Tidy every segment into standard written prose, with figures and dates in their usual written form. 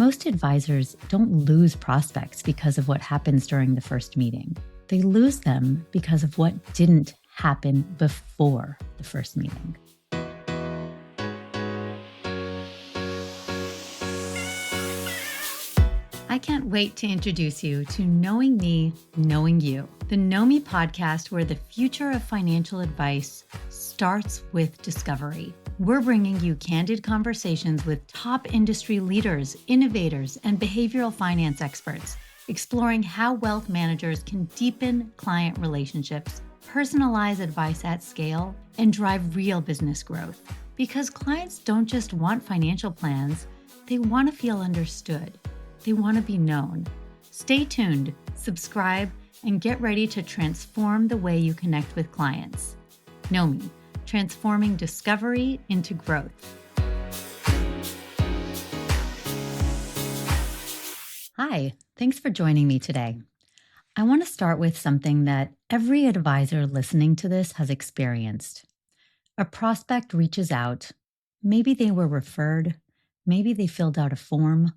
Most advisors don't lose prospects because of what happens during the first meeting. They lose them because of what didn't happen before the first meeting. I can't wait to introduce you to Knowing Me, Knowing You, the Know Me podcast where the future of financial advice starts with discovery. We're bringing you candid conversations with top industry leaders, innovators, and behavioral finance experts, exploring how wealth managers can deepen client relationships, personalize advice at scale, and drive real business growth. Because clients don't just want financial plans, they want to feel understood. They want to be known. Stay tuned, subscribe, and get ready to transform the way you connect with clients. Know Me, transforming discovery into growth. Hi, thanks for joining me today. I want to start with something that every advisor listening to this has experienced. A prospect reaches out. Maybe they were referred. Maybe they filled out a form.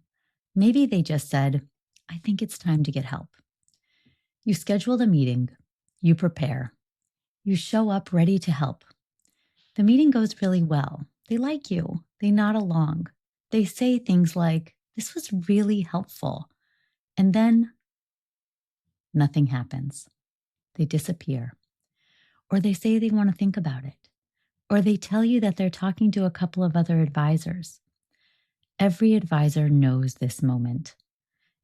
Maybe they just said, I think it's time to get help. You schedule the meeting. You prepare. You show up ready to help. The meeting goes really well. They like you. They nod along. They say things like, this was really helpful. And then nothing happens. They disappear. Or they say they want to think about it. Or they tell you that they're talking to a couple of other advisors. Every advisor knows this moment.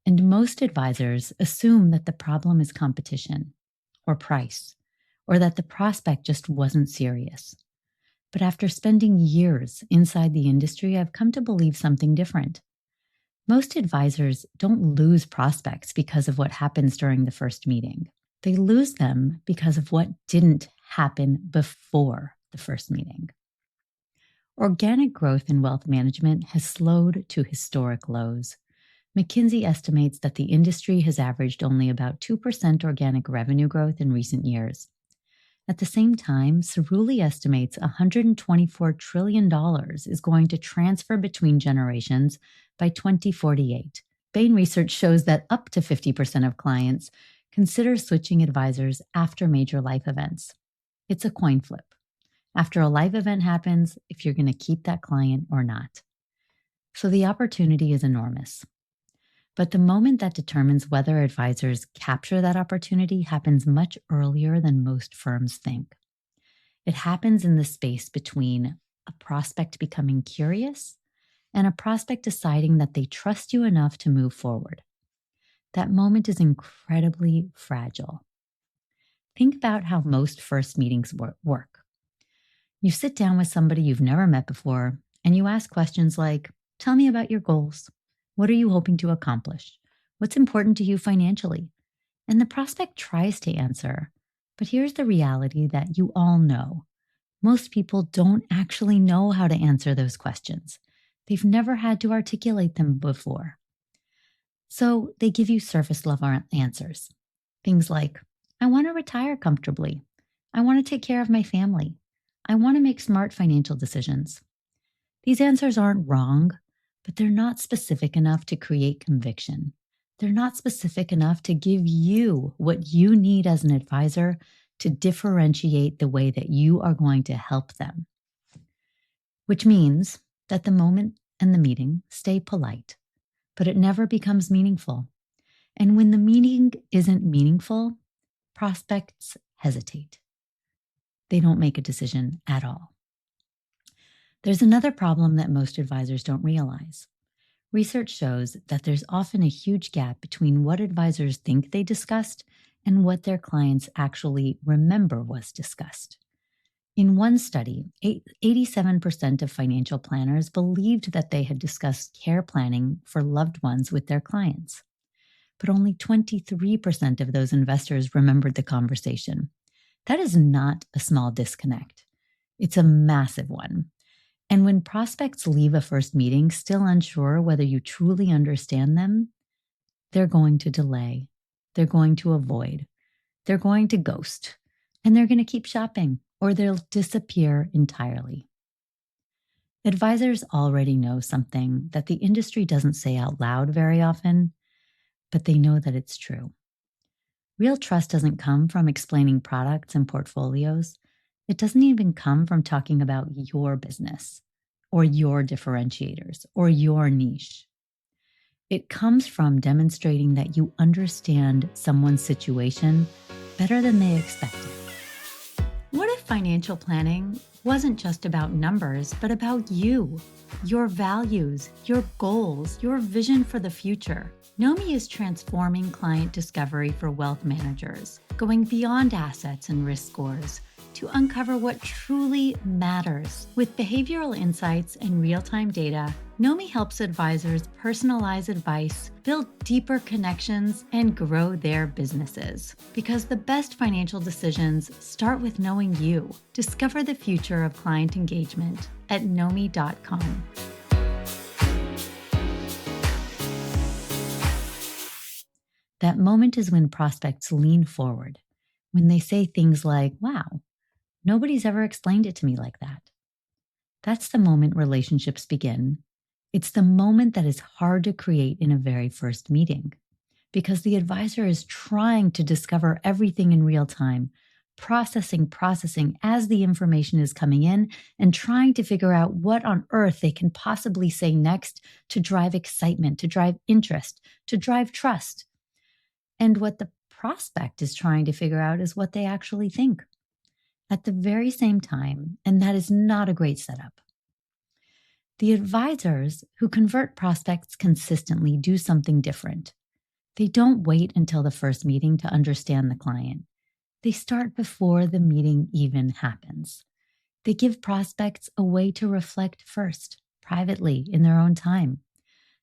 And most advisors assume that the problem is competition or price, or that the prospect just wasn't serious. But after spending years inside the industry, I've come to believe something different. Most advisors don't lose prospects because of what happens during the first meeting. They lose them because of what didn't happen before the first meeting. Organic growth in wealth management has slowed to historic lows. McKinsey estimates that the industry has averaged only about 2% organic revenue growth in recent years. At the same time, Cerulli estimates $124 trillion is going to transfer between generations by 2048. Bain research shows that up to 50% of clients consider switching advisors after major life events. It's a coin flip. After a life event happens, if you're going to keep that client or not. So the opportunity is enormous. But the moment that determines whether advisors capture that opportunity happens much earlier than most firms think. It happens in the space between a prospect becoming curious and a prospect deciding that they trust you enough to move forward. That moment is incredibly fragile. Think about how most first meetings work. You sit down with somebody you've never met before, and you ask questions like, tell me about your goals. What are you hoping to accomplish? What's important to you financially? And the prospect tries to answer, but here's the reality that you all know. Most people don't actually know how to answer those questions. They've never had to articulate them before. So they give you surface level answers. Things like, I want to retire comfortably. I want to take care of my family. I want to make smart financial decisions. These answers aren't wrong, but they're not specific enough to create conviction. They're not specific enough to give you what you need as an advisor to differentiate the way that you are going to help them. Which means that the moment and the meeting stay polite, but it never becomes meaningful. And when the meeting isn't meaningful, prospects hesitate. They don't make a decision at all. There's another problem that most advisors don't realize. Research shows that there's often a huge gap between what advisors think they discussed and what their clients actually remember was discussed. In one study, 87% of financial planners believed that they had discussed care planning for loved ones with their clients. But only 23% of those investors remembered the conversation. That is not a small disconnect. It's a massive one. And when prospects leave a first meeting still unsure whether you truly understand them, they're going to delay. They're going to avoid. They're going to ghost. And they're going to keep shopping, or they'll disappear entirely. Advisors already know something that the industry doesn't say out loud very often, but they know that it's true. Real trust doesn't come from explaining products and portfolios. It doesn't even come from talking about your business or your differentiators or your niche. It comes from demonstrating that you understand someone's situation better than they expected. What if financial planning wasn't just about numbers, but about you, your values, your goals, your vision for the future? Nomi is transforming client discovery for wealth managers, going beyond assets and risk scores to uncover what truly matters. With behavioral insights and real-time data, Nomi helps advisors personalize advice, build deeper connections, and grow their businesses. Because the best financial decisions start with knowing you. Discover the future of client engagement at nomi.com. That moment is when prospects lean forward, when they say things like, "Wow, nobody's ever explained it to me like that." That's the moment relationships begin. It's the moment that is hard to create in a very first meeting because the advisor is trying to discover everything in real time, processing as the information is coming in and trying to figure out what on earth they can possibly say next to drive excitement, to drive interest, to drive trust. And what the prospect is trying to figure out is what they actually think at the very same time, and that is not a great setup. The advisors who convert prospects consistently do something different. They don't wait until the first meeting to understand the client. They start before the meeting even happens. They give prospects a way to reflect first, privately, in their own time,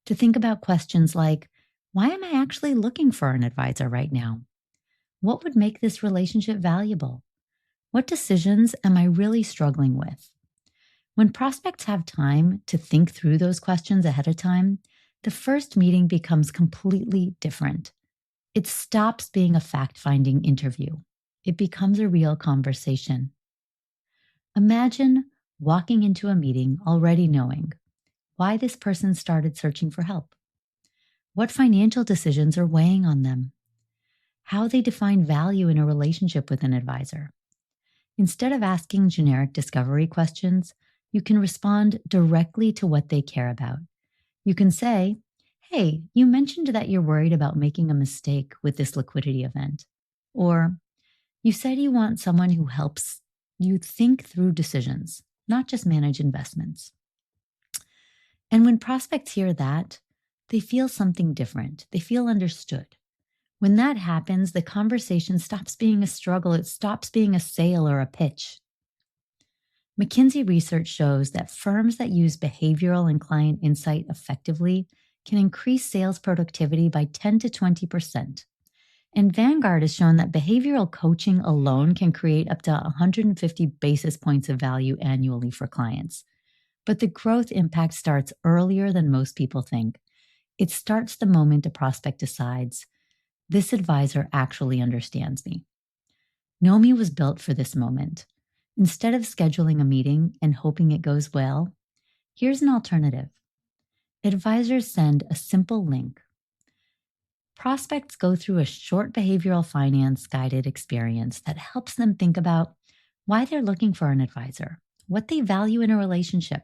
to think about questions like, why am I actually looking for an advisor right now? What would make this relationship valuable? What decisions am I really struggling with? When prospects have time to think through those questions ahead of time, the first meeting becomes completely different. It stops being a fact-finding interview. It becomes a real conversation. Imagine walking into a meeting already knowing why this person started searching for help, what financial decisions are weighing on them, how they define value in a relationship with an advisor. Instead of asking generic discovery questions, you can respond directly to what they care about. You can say, "Hey, you mentioned that you're worried about making a mistake with this liquidity event." Or, "You said you want someone who helps you think through decisions, not just manage investments." And when prospects hear that, they feel something different. They feel understood. When that happens, the conversation stops being a struggle. It stops being a sale or a pitch. McKinsey research shows that firms that use behavioral and client insight effectively can increase sales productivity by 10 to 20%. And Vanguard has shown that behavioral coaching alone can create up to 150 basis points of value annually for clients. But the growth impact starts earlier than most people think. It starts the moment a prospect decides, this advisor actually understands me. Nomi was built for this moment. Instead of scheduling a meeting and hoping it goes well, here's an alternative. Advisors send a simple link. Prospects go through a short behavioral finance guided experience that helps them think about why they're looking for an advisor, what they value in a relationship,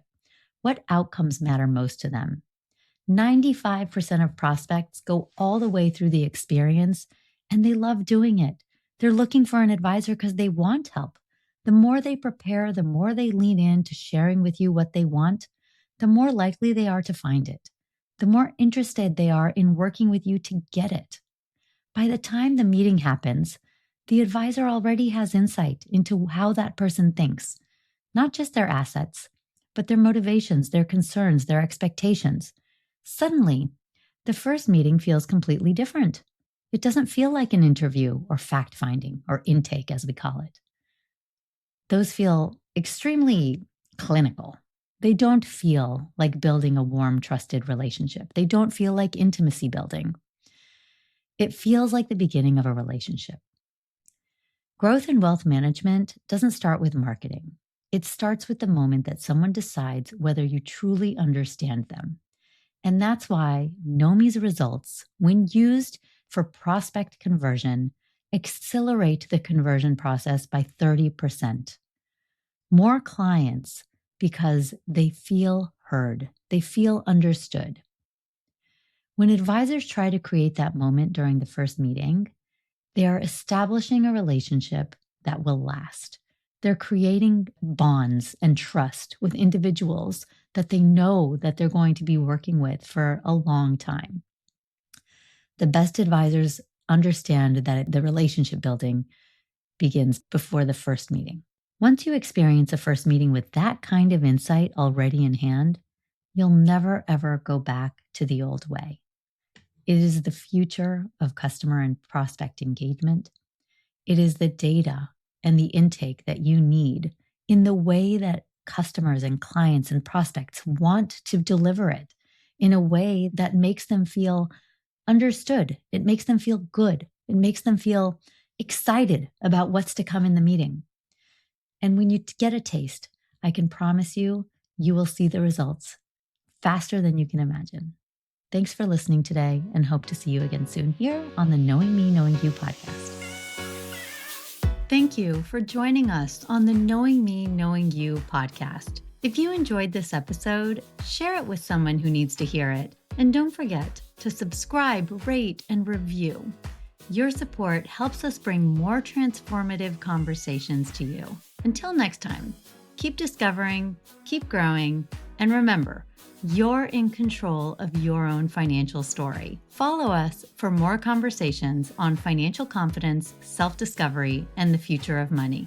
what outcomes matter most to them. 95% of prospects go all the way through the experience and they love doing it. They're looking for an advisor because they want help. The more they prepare, the more they lean into sharing with you what they want, the more likely they are to find it, the more interested they are in working with you to get it. By the time the meeting happens, the advisor already has insight into how that person thinks, not just their assets, but their motivations, their concerns, their expectations. Suddenly, the first meeting feels completely different. It doesn't feel like an interview or fact-finding or intake, as we call it. Those feel extremely clinical. They don't feel like building a warm, trusted relationship. They don't feel like intimacy building. It feels like the beginning of a relationship. Growth in wealth management doesn't start with marketing. It starts with the moment that someone decides whether you truly understand them. And that's why Know Me's results, when used for prospect conversion, accelerate the conversion process by 30%. More clients because they feel heard, they feel understood. When advisors try to create that moment during the first meeting, they are establishing a relationship that will last. They're creating bonds and trust with individuals that they know that they're going to be working with for a long time. The best advisors understand that the relationship building begins before the first meeting. Once you experience a first meeting with that kind of insight already in hand, you'll never ever go back to the old way. It is the future of customer and prospect engagement. It is the data and the intake that you need in the way that customers and clients and prospects want to deliver it, in a way that makes them feel understood. It makes them feel good. It makes them feel excited about what's to come in the meeting. And when you get a taste, I can promise you, you will see the results faster than you can imagine. Thanks for listening today, and hope to see you again soon here on the Knowing Me, Knowing You podcast. Thank you for joining us on the Knowing Me, Knowing You podcast. If you enjoyed this episode, share it with someone who needs to hear it. And don't forget to subscribe, rate, and review. Your support helps us bring more transformative conversations to you. Until next time, keep discovering, keep growing, and remember, you're in control of your own financial story. Follow us for more conversations on financial confidence, self-discovery, and the future of money.